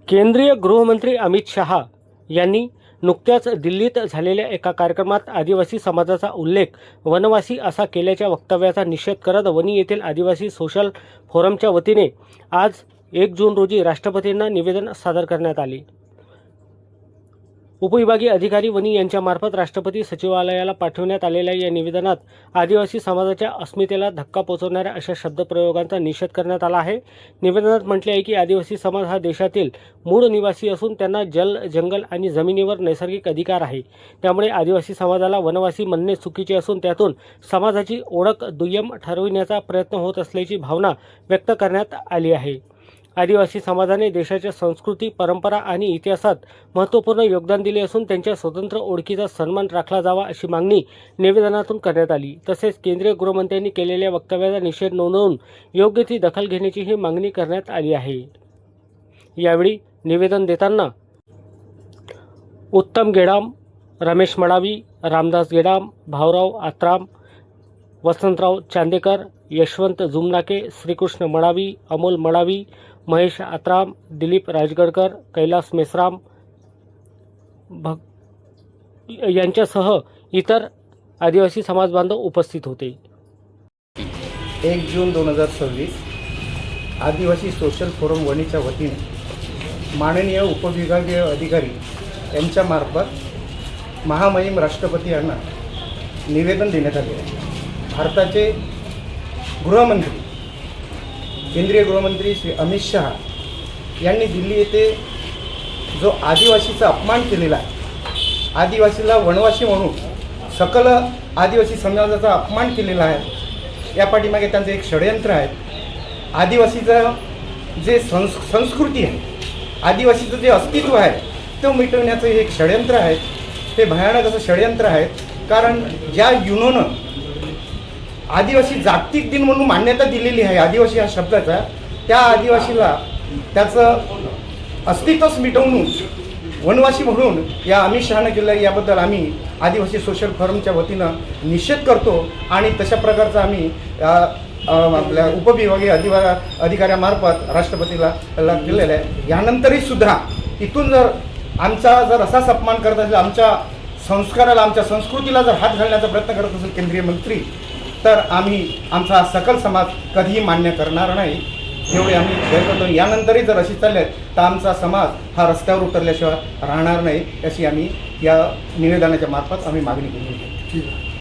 केंद्रीय गृहमंत्री अमित शहा यांनी नुकत्याच दिल्लीत झालेल्या एका कार्यक्रमात आदिवासी समाजाचा उल्लेख वनवासी असा केल्याच्या वक्तव्याचा निषेध करत वणी येथील आदिवासी सोशल फोरमच्या वतीने आज 1 जून रोजी राष्ट्रपतींना निवेदन सादर करण्यात आले। उपविभागीय अधिकारी वणी यांच्यामार्फत राष्ट्रपती सचिवालयाला पाठवण्यात आलेल्या या निवेदनात आदिवासी समाजाच्या अस्मितेला धक्का पोहोचवणाऱ्या अशा शब्दप्रयोगांचा निषेध करण्यात आला आहे। निवेदनात म्हटले आहे की आदिवासी समाज हा देशातील मूळ निवासी असून त्यांना जल, जंगल आणि जमिनीवर नैसर्गिक अधिकार आहे। त्यामुळे आदिवासी समाजाला वनवासी म्हणणे चुकीचे असून त्यातून समाजाची ओळख दुय्यम ठरविण्याचा प्रयत्न होत असल्याची भावना व्यक्त करण्यात आली आहे। आदिवासी समाजाने देशाच्या संस्कृती, परंपरा आणि इतिहासात महत्त्वपूर्ण योगदान दिले असून त्यांच्या स्वतंत्र ओळखीचा सन्मान राखला जावा अशी मागणी निवेदनातून करण्यात आली। तसेच केंद्रीय गृहमंत्र्यांनी केलेल्या वक्तव्याचा निषेध नोंदवून योग्य ती दखल घेण्याचीही मागणी करण्यात आली आहे। यावेळी निवेदन देताना उत्तम गेडाम, रमेश मडावी, रामदास गेडाम, भाऊराव आत्राम, वसंतराव चांदेकर, यशवंत जुमनाके, श्रीकृष्ण मडावी, अमोल मडावी, महेश आत्राम, दिलीप राजगडकर, कैलास मेश्राम यांच्यासह इतर आदिवासी समाज बांधव उपस्थित होते। 1 जून 2026 आदिवासी सोशल फोरम वणीच्या वतीने माननीय उपविभागीय अधिकारी यांच्यामार्फत महामहिम राष्ट्रपती यांना निवेदन देण्यात आले आहे। भारताचे गृहमंत्री, केंद्रीय गृहमंत्री श्री अमित शहा यांनी दिल्ली येथे जो आदिवासीचा अपमान केलेला आहे, आदिवासीला वनवासी म्हणून सकल आदिवासी समाजाचा अपमान केलेला आहे, या पाठीमागे त्यांचं एक षडयंत्र आहे। आदिवासीचं जे संस्कृती आहे, आदिवासीचं जे अस्तित्व आहे ते मिटवण्याचं हे एक षडयंत्र आहे। ते भयानक असं षडयंत्र आहे, कारण ज्या युनोनं आदिवासी जागतिक दिन म्हणून मान्यता दिलेली आहे आदिवासी या शब्दाचा, त्या आदिवासीला त्याचं अस्तित्वच मिटवून वनवासी म्हणून या अमित शहानं केलं, याबद्दल आम्ही आदिवासी सोशल फोरमच्या वतीनं निषेध करतो आणि तशा प्रकारचा आम्ही आपल्या उपविभागीय अधिकाऱ्यामार्फत राष्ट्रपतीला केलेलं आहे। यानंतरही सुद्धा इथून जर आमचा असाच अपमान करत असेल, आमच्या संस्काराला, आमच्या संस्कृतीला जर हात घालण्याचा प्रयत्न करत असेल केंद्रीय मंत्री, तर आम्ही आमचा सकल समाज कधीही मान्य करणार नाही, एवढे आम्ही जाहीर करतो। यानंतरही जर अशी चालले तर आमचा समाज हा रस्त्यावर उतरल्याशिवाय राहणार नाही, अशी आम्ही या निवेदनाच्या मार्फत आम्ही मागणी केली आहे।